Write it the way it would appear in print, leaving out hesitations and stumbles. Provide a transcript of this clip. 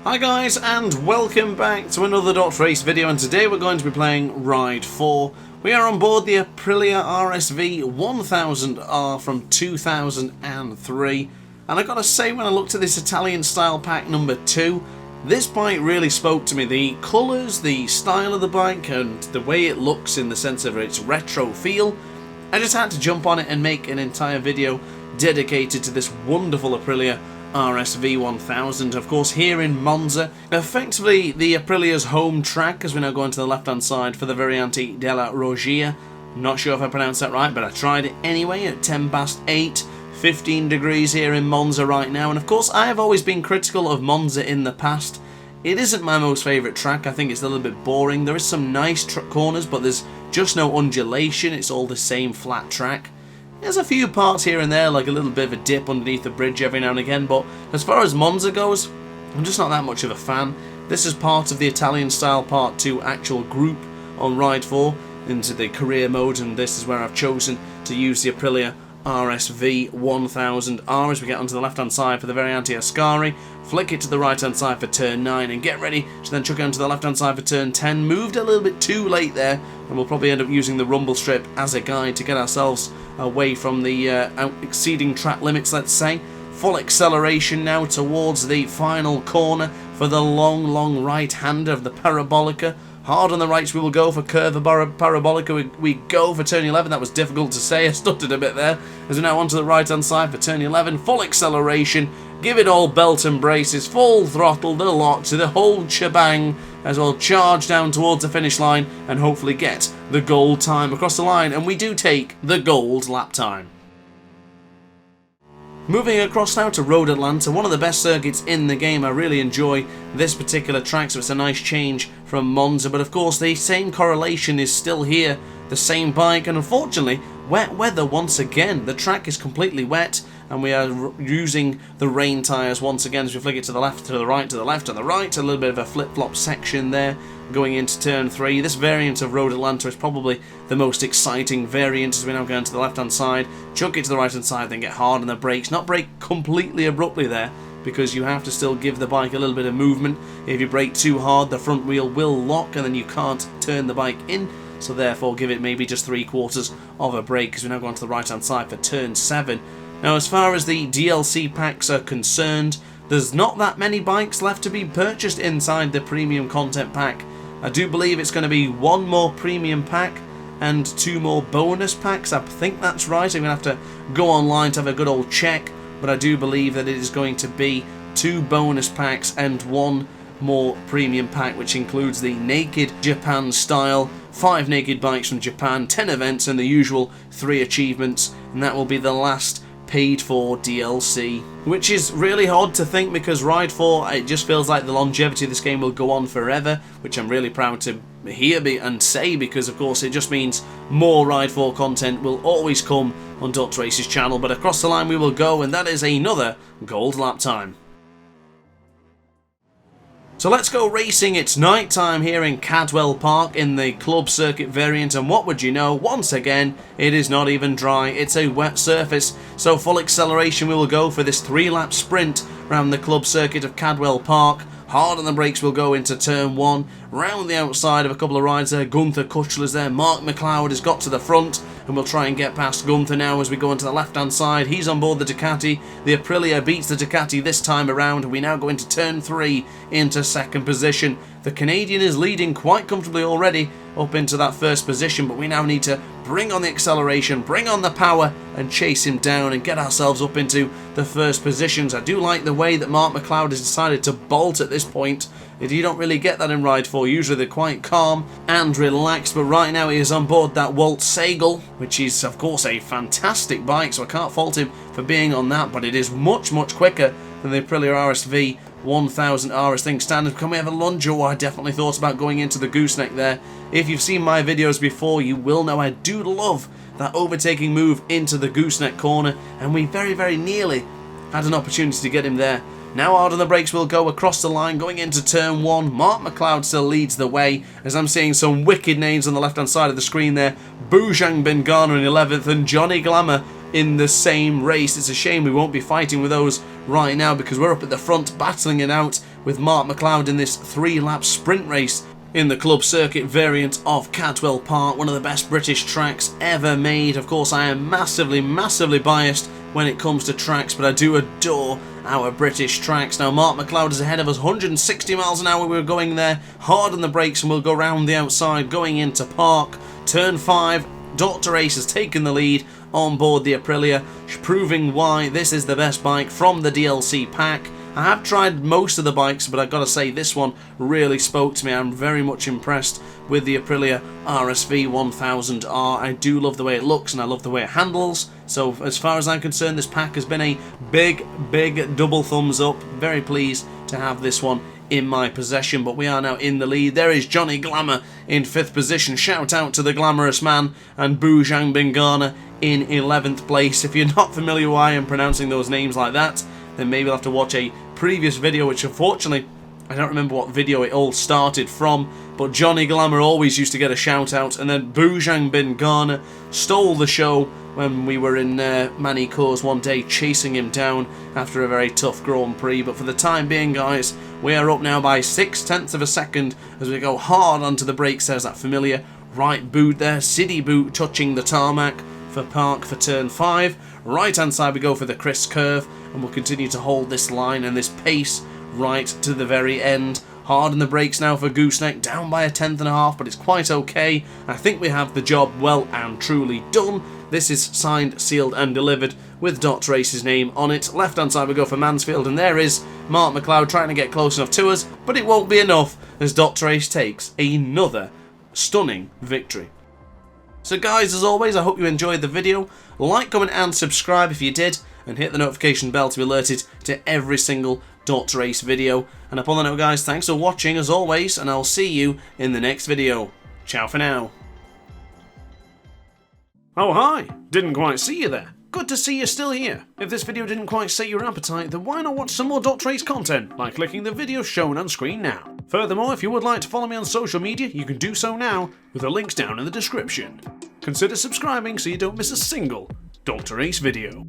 Hi guys, and welcome back to another DrAce video, and today we're going to be playing Ride 4. We are on board the Aprilia RSV 1000R from 2003, and I gotta say, when I looked at this Italian style pack number 2, this bike really spoke to me. The colours, the style of the bike, and the way it looks in the sense of its retro feel. I just had to jump on it and make an entire video dedicated to this wonderful Aprilia RSV 1000, of course, here in Monza. Effectively the Aprilia's home track, as we now go into the left hand side for the Variante della Roggia. Not sure if I pronounced that right, but I tried it anyway at 10 past 8, 15 degrees here in Monza right now. And of course, I have always been critical of Monza in the past. It isn't my most favourite track. I think it's a little bit boring. There is some nice corners, but there's just no undulation. It's all the same flat track. There's a few parts here and there, like a little bit of a dip underneath the bridge every now and again, but as far as Monza goes, I'm just not that much of a fan. This is part of the Italian style Part 2 actual group on Ride 4 into the career mode, and this is where I've chosen to use the Aprilia RSV 1000R as we get onto the left hand side for the Variante Ascari, flick it to the right hand side for turn 9 and get ready to then chuck it onto the left hand side for turn 10. Moved a little bit too late there, and we'll probably end up using the rumble strip as a guide to get ourselves away from the exceeding track limits, let's say. Full acceleration now towards the final corner for the long right hander of the Parabolica. Hard on the rights we will go for Curva Parabolica. We go for turn 11. That was difficult to say. I stuttered a bit there. As we're now onto the right hand side for turn 11. Full acceleration. Give it all belt and braces. Full throttle. The lot to the whole shebang. As we'll charge down towards the finish line and hopefully get the gold time across the line. And we do take the gold lap time. Moving across now to Road Atlanta, one of the best circuits in the game. I really enjoy this particular track, so it's a nice change from Monza. But of course, the same correlation is still here, the same bike, and unfortunately, wet weather once again. The track is completely wet, and we are using the rain tyres once again as we flick it to the left, to the right, to the left, to the right. A little bit of a flip-flop section there going into turn 3. This variant of Road Atlanta is probably the most exciting variant as we now go into the left-hand side, chuck it to the right-hand side, then get hard on the brakes. Not brake completely abruptly there, because you have to still give the bike a little bit of movement. If you brake too hard, the front wheel will lock, and then you can't turn the bike in. So therefore, give it maybe just 3/4 of a brake as we now go onto the right-hand side for turn 7. Now, as far as the DLC packs are concerned, there's not that many bikes left to be purchased inside the premium content pack. I do believe it's going to be 1 more premium pack and 2 more bonus packs. I think that's right. I'm going to have to go online to have a good old check, but I do believe that it is going to be 2 bonus packs and 1 more premium pack, which includes the Naked Japan style, 5 naked bikes from Japan, 10 events, and the usual 3 achievements, and that will be the last paid for DLC, which is really odd to think, because Ride 4, it just feels like the longevity of this game will go on forever, which I'm really proud to hear and say, because of course it just means more Ride 4 content will always come on DrAce's channel. But across the line we will go, and that is another gold lap time. So let's go racing. It's night time here in Cadwell Park in the club circuit variant, and what would you know, once again it is not even dry, it's a wet surface. So full acceleration we will go for this 3-lap sprint around the club circuit of Cadwell Park. Hard on the brakes we'll go into turn 1, round the outside of a couple of rides there. Gunther Kutschler's there, Mark McLeod has got to the front, and we'll try and get past Gunther now as we go into the left hand side. He's on board the Ducati. The Aprilia beats the Ducati this time around, and we now go into turn 3 into second position. The Canadian is leading quite comfortably already up into that first position, but we now need to bring on the acceleration, bring on the power, and chase him down and get ourselves up into the first positions. I do like the way that Mark McLeod has decided to bolt at this point. You don't really get that in Ride 4. Usually they're quite calm and relaxed, but right now he is on board that Walt Segal, which is of course a fantastic bike, so I can't fault him for being on that, but it is much quicker than the Aprilia RSV 1000R as things standard. Can we have a lunge? Oh, I definitely thought about going into the gooseneck there. If you've seen my videos before, you will know I do love that overtaking move into the gooseneck corner, and we very nearly had an opportunity to get him there. Now hard on the brakes we'll go across the line going into turn 1. Mark McLeod still leads the way as I'm seeing some wicked names on the left hand side of the screen there. Boojang Bengana in 11th and Johnny Glamour in the same race. It's a shame we won't be fighting with those right now because we're up at the front battling it out with Mark McLeod in this 3-lap sprint race in the club circuit variant of Cadwell Park, one of the best British tracks ever made. Of course, I am massively biased when it comes to tracks, but I do adore our British tracks. Now, Mark McLeod is ahead of us, 160 miles an hour. We're going there hard on the brakes, and we'll go round the outside going into Park. Turn 5, DrAce has taken the lead on board the Aprilia, proving why this is the best bike from the DLC pack. I have tried most of the bikes, but I've got to say this one really spoke to me. I'm very much impressed with the Aprilia RSV 1000R. I do love the way it looks and I love the way it handles. So as far as I'm concerned, this pack has been a big double thumbs up. Very pleased to have this one in my possession, but we are now in the lead. There is Johnny Glamour in 5th position. Shout out to the glamorous man, and Boojang Bingana in 11th place. If you're not familiar why I'm pronouncing those names like that, then maybe I'll have to watch a previous video, which unfortunately I don't remember what video it all started from, but Johnny Glamour always used to get a shout out, and then Boojang Bingana stole the show when we were in Manicours one day, chasing him down after a very tough Grand Prix. But for the time being, guys, we are up now by 0.6 of a second as we go hard onto the brakes. There's that familiar right boot there, city boot touching the tarmac for Park for turn 5. Right hand side we go for the Chris curve, and we'll continue to hold this line and this pace right to the very end. Hard on the brakes now for Gooseneck, down by 1/10.5, but it's quite okay. I think we have the job well and truly done. This is signed, sealed and delivered with DrAce's name on it. Left hand side we go for Mansfield, and there is Mark McLeod trying to get close enough to us, but it won't be enough as DrAce takes another stunning victory. So guys, as always, I hope you enjoyed the video. Like, comment and subscribe if you did, and hit the notification bell to be alerted to every single DrAce video. And upon that note, guys, thanks for watching as always, and I'll see you in the next video. Ciao for now. Oh hi, didn't quite see you there. Good to see you're still here. If this video didn't quite sate your appetite, then why not watch some more DrAce content by clicking the video shown on screen now. Furthermore, if you would like to follow me on social media, you can do so now with the links down in the description. Consider subscribing so you don't miss a single DrAce video.